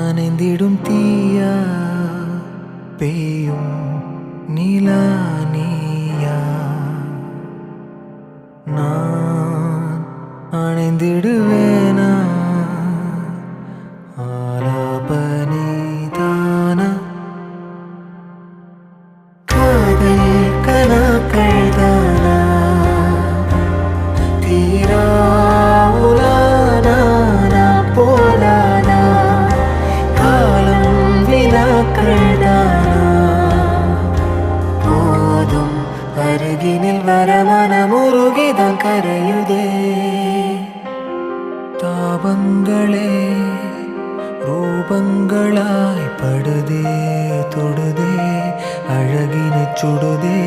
அணைந்திடும் தீயா பெய்யும் நிலா நீயா நான் அணைந்திடுவேனா ஆலாபனிதானா காதல் கனாக்கள் தானா தீரா உலானா போலானா காலம் வினாக்கள் தானா போதும் அருகினில் வர மனமுருகிதான் கரையுதே தாபங்களே ரூபங்களாய் படுதே தொடுதே அழகினை சுடுதே